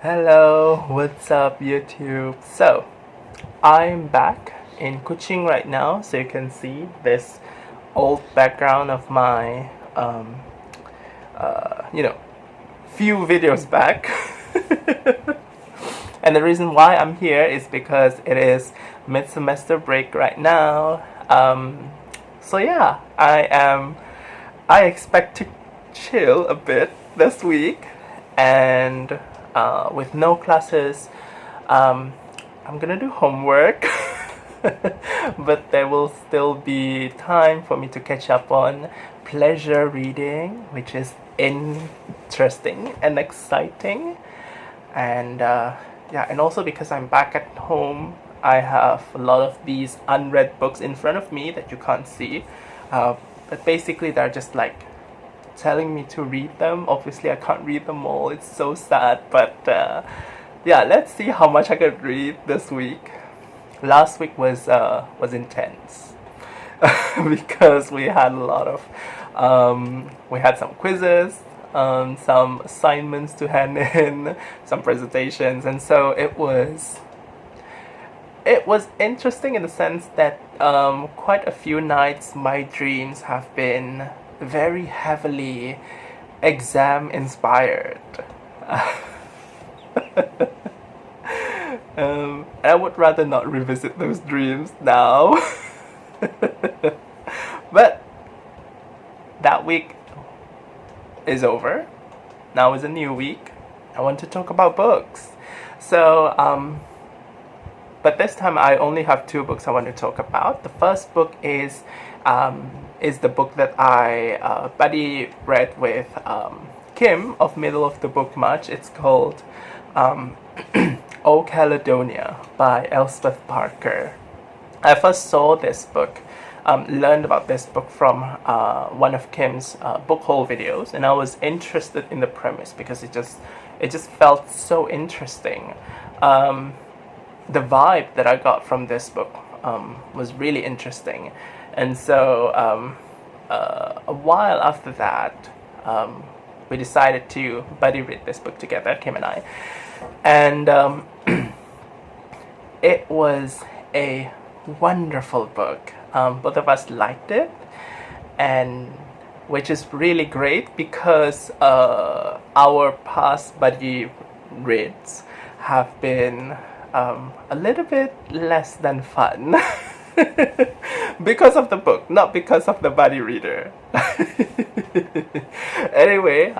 Hello, what's up YouTube? So, I'm back in Kuching right now, so you can see this old background of my, few videos back. And the reason why I'm here is because it is mid-semester break right now. So yeah, I expect to chill a bit this week, and with no classes, I'm gonna do homework. But there will still be time for me to catch up on pleasure reading, which is interesting and exciting. And and also because I'm back at home, I have a lot of these unread books in front of me that you can't see. But basically, they're just like telling me to read them. Obviously, I can't read them all. It's so sad. But let's see how much I could read this week. Last week was intense because we had a lot of we had some quizzes, some assignments to hand in, some presentations, and so it was interesting in the sense that quite a few nights my dreams have been very heavily exam inspired. I would rather not revisit those dreams now. But that week is over. Now is a new week. I want to talk about books. So, but this time I only have two books I want to talk about. The first book is the book that I buddy read with Kim of Middle of the Book March. It's called Oh Caledonia by Elspeth Parker. I first saw this book, learned about this book from one of Kim's book haul videos, and I was interested in the premise because it just felt so interesting. The vibe that I got from this book was really interesting, and so a while after that, we decided to buddy read this book together, Kim and I, and it was a wonderful book. Both of us liked it, and which is really great because our past buddy reads have been a little bit less than fun. Because of the book, not because of the buddy reader. Anyway,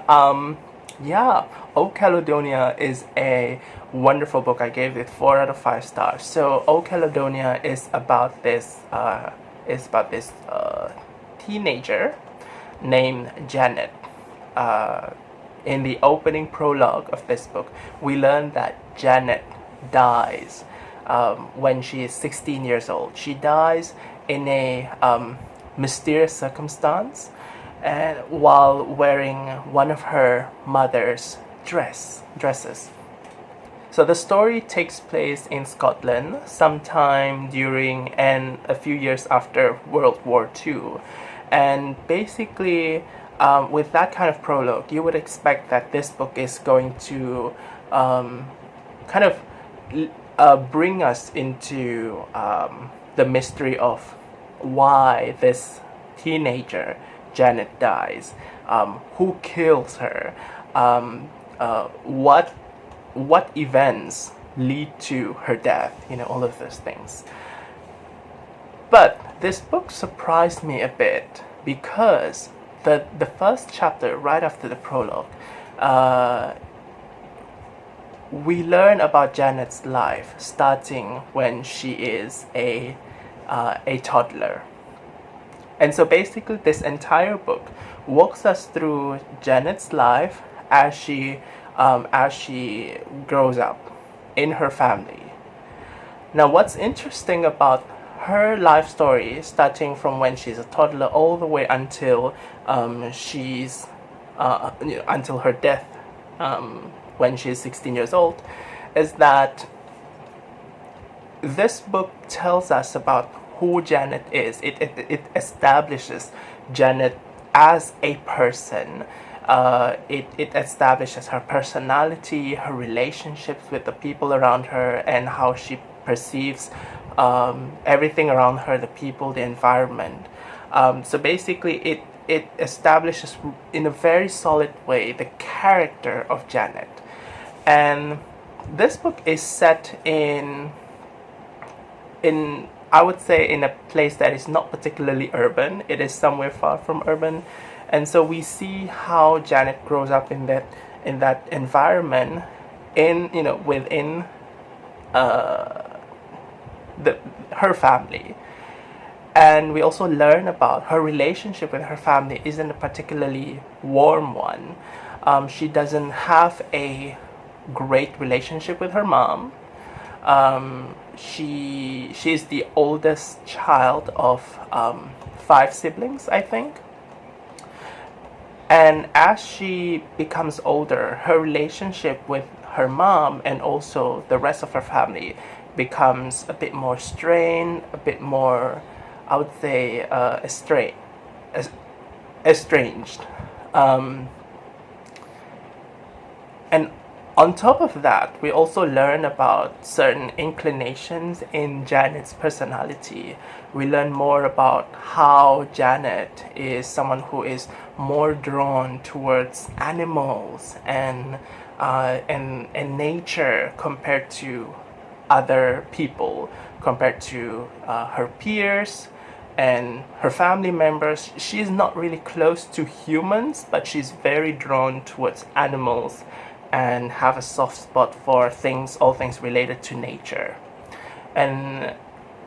O Caledonia is a wonderful book. I gave it 4 out of 5 stars. So O Caledonia is about this teenager named Janet. In the opening prologue of this book, we learn that Janet dies when she is 16 years old. She dies in a mysterious circumstance, and while wearing one of her mother's dresses. So the story takes place in Scotland sometime during and a few years after World War II. And basically, with that kind of prologue, you would expect that this book is going to bring us into the mystery of why this teenager, Janet, dies, who kills her, what events lead to her death, all of those things. But this book surprised me a bit because the first chapter, right after the prologue, we learn about Janet's life starting when she is a toddler. And so basically this entire book walks us through Janet's life as she grows up in her family. Now what's interesting about her life story, starting from when she's a toddler all the way until until her death when she's 16 years old, is that this book tells us about who Janet is. It establishes Janet as a person, It establishes her personality, her relationships with the people around her, and how she perceives everything around her, the people, the environment. So basically, it establishes in a very solid way the character of Janet. And this book is set in I would say in a place that is not particularly urban. It is somewhere far from urban. And so we see how Janet grows up in that environment, within her family. And we also learn about her relationship with her family isn't a particularly warm one. She doesn't have a great relationship with her mom. She's the oldest child of 5 siblings, I think. And as she becomes older, her relationship with her mom and also the rest of her family becomes a bit more strained, a bit more, I would say, estranged. And on top of that, we also learn about certain inclinations in Janet's personality. We learn more about how Janet is someone who is more drawn towards animals and nature compared to other people, compared to her peers and her family members. She's not really close to humans, but she's very drawn towards animals and have a soft spot for all things related to nature. And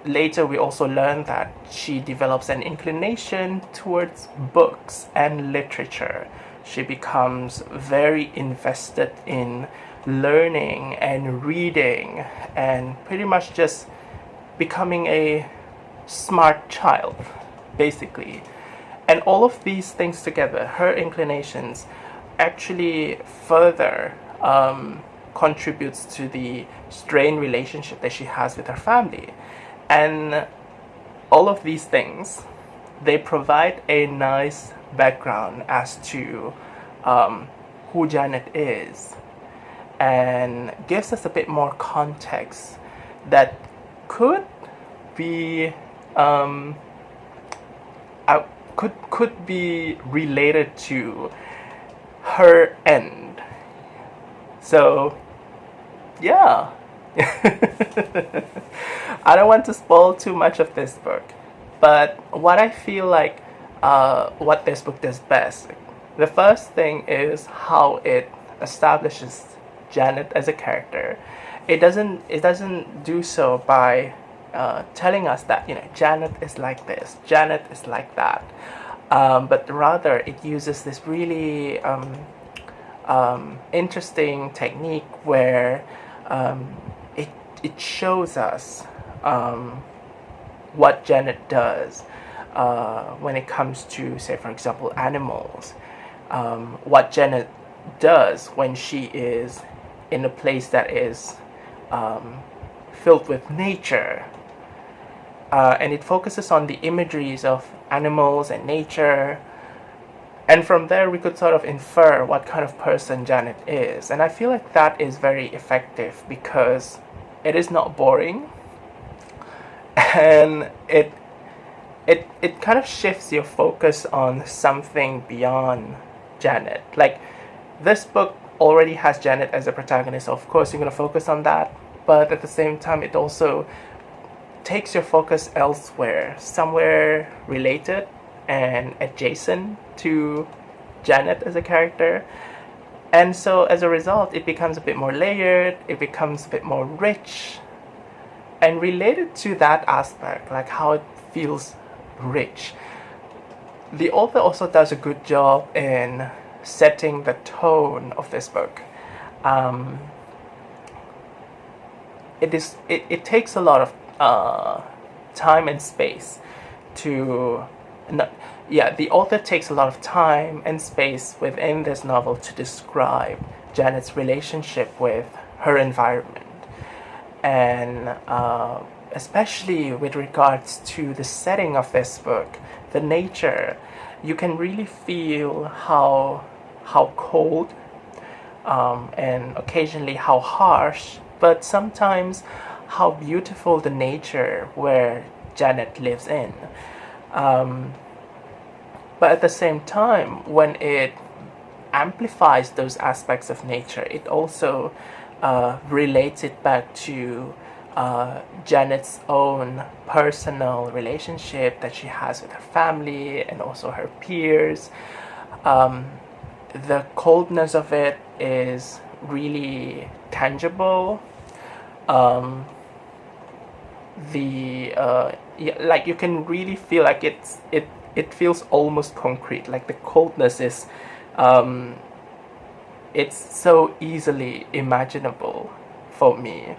later we also learn that she develops an inclination towards books and literature. She becomes very invested in learning and reading and pretty much just becoming a smart child, basically. And all of these things together, her inclinations, actually further contributes to the strained relationship that she has with her family. And all of these things, they provide a nice background as to who Janet is, and gives us a bit more context that could be could be related to her end. So yeah. I don't want to spoil too much of this book, but what I feel like what this book does best, the first thing is how it establishes Janet as a character. It doesn't do so by telling us that Janet is like this, Janet is like that, but rather it uses this really interesting technique where it shows us what Janet does when it comes to, say, for example, animals. What Janet does when she is in a place that is filled with nature. And it focuses on the imageries of animals and nature. And from there, we could sort of infer what kind of person Janet is. And I feel like that is very effective because it is not boring. And it kind of shifts your focus on something beyond Janet. Like, this book already has Janet as a protagonist, so of course you're going to focus on that. But at the same time, it also takes your focus elsewhere, somewhere related and adjacent to Janet as a character. And so as a result, it becomes a bit more layered, it becomes a bit more rich. And related to that aspect, like how it feels rich, the author also does a good job in setting the tone of this book. It takes a lot of time and space to... the author takes a lot of time and space within this novel to describe Janet's relationship with her environment. And especially with regards to the setting of this book, the nature, you can really feel how how cold, and occasionally how harsh, but sometimes how beautiful the nature where Janet lives in. But at the same time, when it amplifies those aspects of nature, it also relates it back to Janet's own personal relationship that she has with her family and also her peers. The coldness of it is really tangible. Like you can really feel like it feels almost concrete. Like the coldness is it's so easily imaginable for me,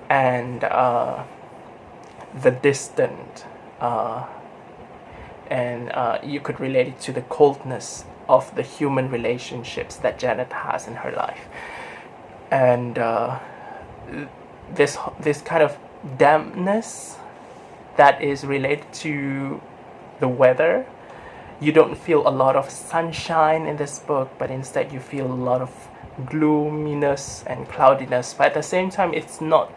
and the distant, and you could relate it to the coldness of the human relationships that Janet has in her life, and this kind of dampness that is related to the weather. You don't feel a lot of sunshine in this book, but instead you feel a lot of gloominess and cloudiness. But at the same time, it's not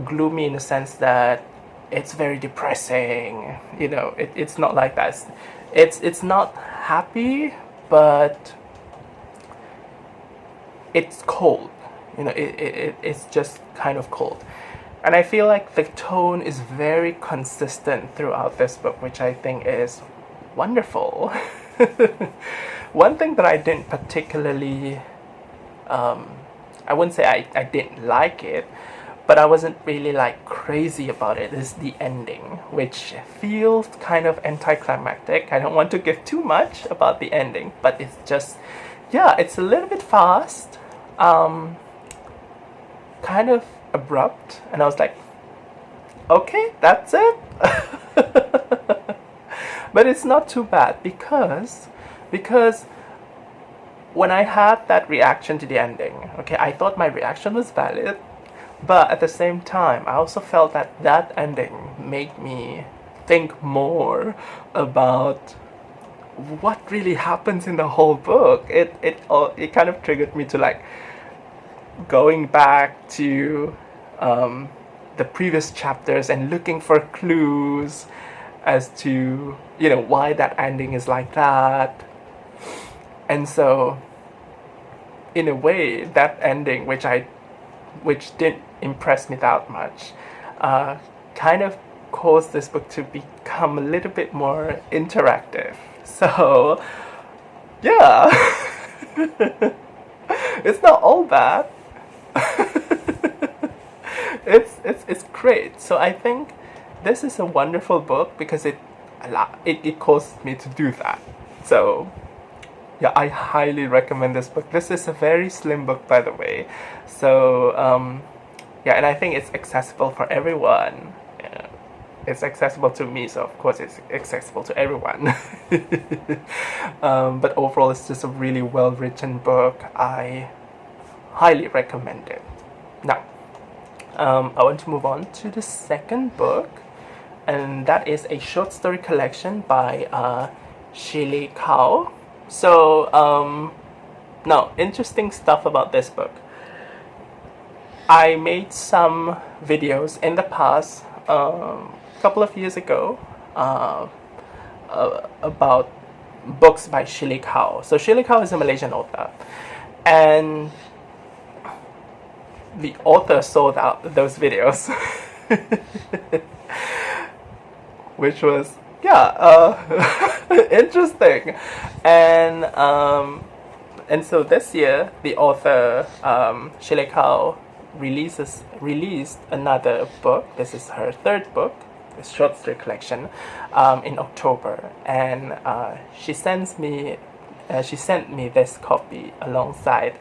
gloomy in the sense that it's very depressing. You know, it's not like that. It's not happy, but it's cold. You know, it's just kind of cold. And I feel like the tone is very consistent throughout this book, which I think is wonderful. One thing that I didn't particularly, I wouldn't say I didn't like it, but I wasn't really like crazy about it, is the ending, which feels kind of anticlimactic. I don't want to give too much about the ending, but it's just, yeah, it's a little bit fast, kind of abrupt, and I was like, okay, that's it. But it's not too bad because when I had that reaction to the ending, okay, I thought my reaction was valid, but at the same time, I also felt that that ending made me think more about what really happens in the whole book. It kind of triggered me to like going back to the previous chapters and looking for clues as to, you know, why that ending is like that. And so in a way, that ending, which didn't impress me that much, kind of caused this book to become a little bit more interactive. So yeah. It's not all bad. It's great. So I think this is a wonderful book because it caused me to do that. So yeah, I highly recommend this book. This is a very slim book, by the way. So yeah, and I think it's accessible for everyone. Yeah. It's accessible to me, so of course it's accessible to everyone. But overall, it's just a really well-written book. I highly recommend it. Now, I want to move on to the second book, and that is a short story collection by Shih-Li Kow. So, now, interesting stuff about this book. I made some videos in the past, a couple of years ago, about books by Shih-Li Kow. So Shih-Li Kow is a Malaysian author, and the author sold out those videos. Which was, interesting. And so this year, the author, Shih-Li Kow, released another book. This is her third book, this short story collection, in October. And she sent me this copy alongside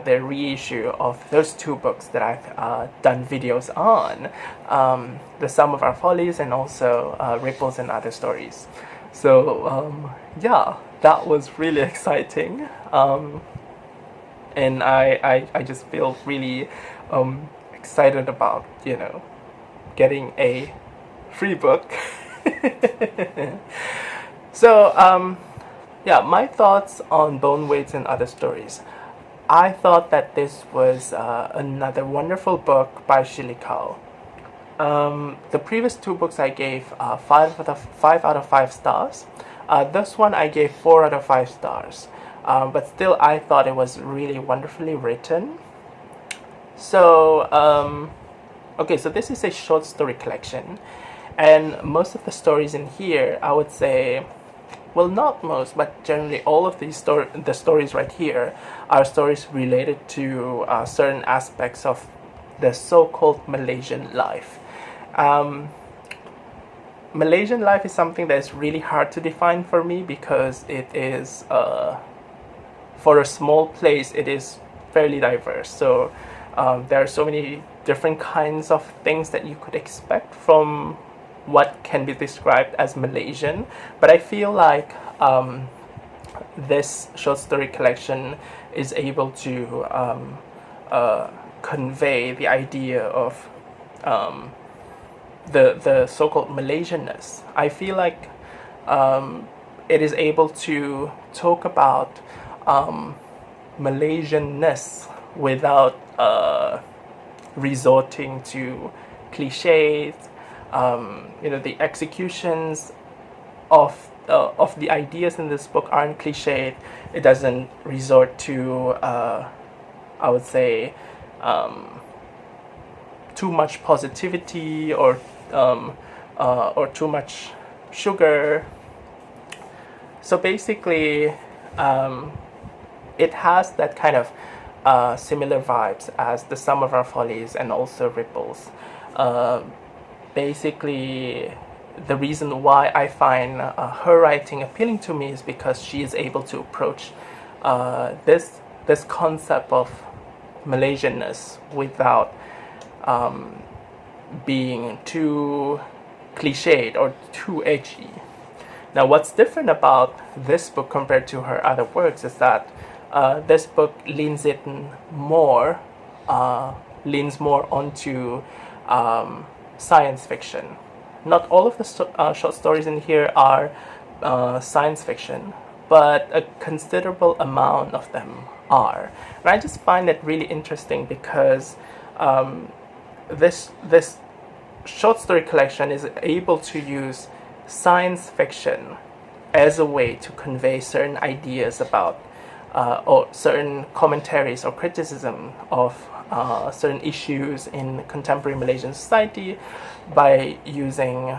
the reissue of those two books that I've done videos on, the Sum of Our Follies and also Ripples and Other Stories. So yeah, that was really exciting, and I just feel really excited about, you know, getting a free book. So yeah, my thoughts on bone weights and other stories. I thought that this was another wonderful book by Shih-Li Kow. The previous two books I gave 5 out of 5 stars. This one I gave 4 out of 5 stars. But still, I thought it was really wonderfully written. So, okay, so this is a short story collection, and most of the stories in here, I would say, well, not most, but generally all of these the stories right here are stories related to certain aspects of the so-called Malaysian life. Malaysian life is something that is really hard to define for me because it is, for a small place, it is fairly diverse. So there are so many different kinds of things that you could expect from what can be described as Malaysian, but I feel like this short story collection is able to convey the idea of the so-called Malaysianness. I feel like it is able to talk about Malaysianness without resorting to cliches. The executions of the ideas in this book aren't cliched. It doesn't resort to, I would say, too much positivity or too much sugar. So basically, it has that kind of similar vibes as the Sum of Our Follies and also Ripples. Basically, the reason why I find her writing appealing to me is because she is able to approach this concept of Malaysianness without being too cliched or too edgy. Now, what's different about this book compared to her other works is that this book leans more onto science fiction. Not all of the short stories in here are science fiction, but a considerable amount of them are. And I just find it really interesting because this short story collection is able to use science fiction as a way to convey certain ideas about or certain commentaries or criticism of certain issues in contemporary Malaysian society by using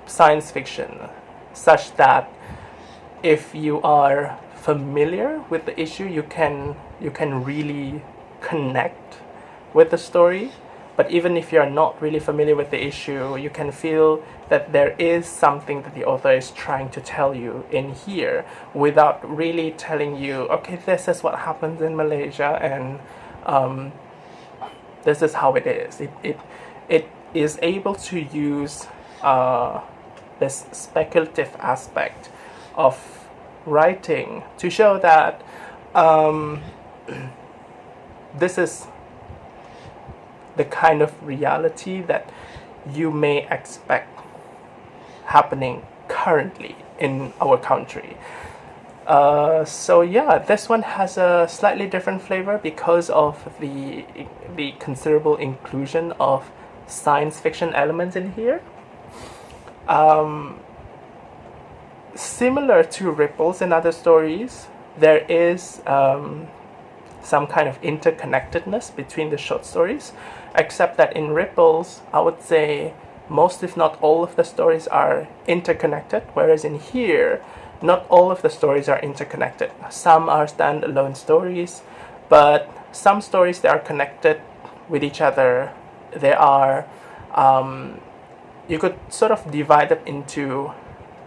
science fiction, such that if you are familiar with the issue, you can really connect with the story. But even if you're not really familiar with the issue, you can feel that there is something that the author is trying to tell you in here without really telling you, okay, this is what happens in Malaysia and this is how it is. It is able to use this speculative aspect of writing to show that this is the kind of reality that you may expect happening currently in our country. So yeah, this one has a slightly different flavor because of the considerable inclusion of science fiction elements in here. Similar to Ripples and other stories, there is some kind of interconnectedness between the short stories, except that in Ripples, I would say most, if not all, of the stories are interconnected, whereas in here, not all of the stories are interconnected. Some are standalone stories, but some stories that are connected with each other. They are, you could sort of divide them into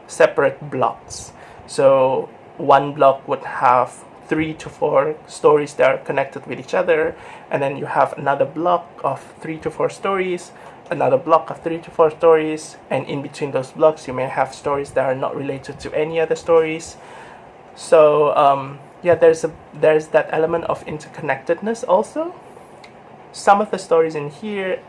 separate blocks. So one block would have 3 to 4 stories that are connected with each other, and then you have another block of 3 to 4 stories, another block of 3 to 4 stories, and in between those blocks you may have stories that are not related to any other stories. So yeah, there's that element of interconnectedness also. Some of the stories in here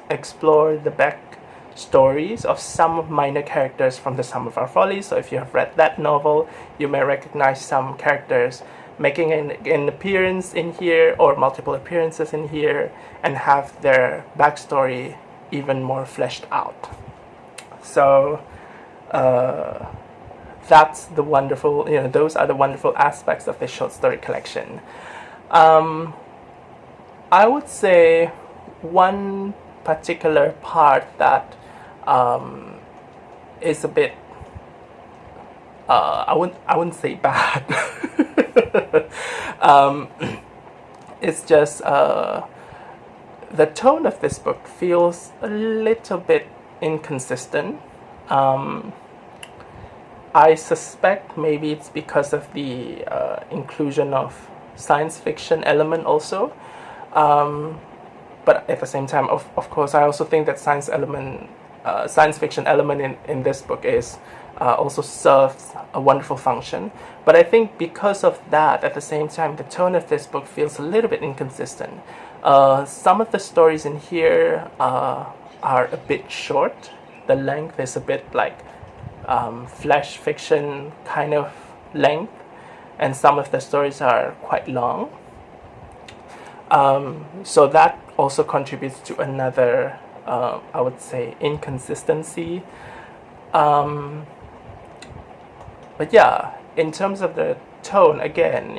explore the back stories of some minor characters from the Sum of Our Follies. So if you have read that novel, you may recognize some characters making an appearance in here or multiple appearances in here and have their backstory even more fleshed out. So that's the wonderful, those are the wonderful aspects of this short story collection. I would say one particular part that is a bit I wouldn't say bad. It's just the tone of this book feels a little bit inconsistent. I suspect maybe it's because of the inclusion of science fiction element also. But at the same time, of course, I also think that science fiction element in this book is also serves a wonderful function. But I think because of that, at the same time, the tone of this book feels a little bit inconsistent. Some of the stories in here are a bit short. The length is a bit like flash fiction kind of length, and some of the stories are quite long. So that also contributes to another, I would say, inconsistency. But yeah, in terms of the tone, again,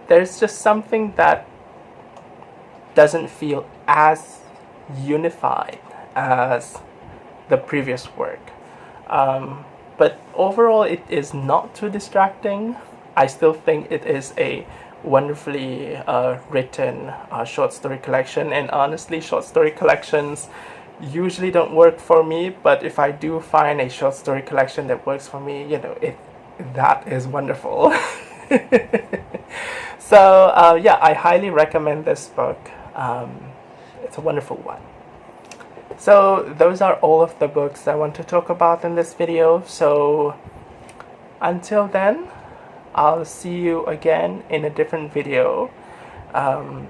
there's just something that doesn't feel as unified as the previous work. But overall, it is not too distracting. I still think it is a wonderfully written short story collection, and honestly, short story collections usually don't work for me, but if I do find a short story collection that works for me, that is wonderful. So yeah, I highly recommend this book. It's a wonderful one. So those are all of the books I want to talk about in this video. So until then, I'll see you again in a different video. Yeah,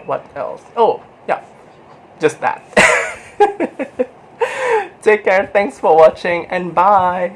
what else? Oh, yeah, just that. Take care, thanks for watching, and bye!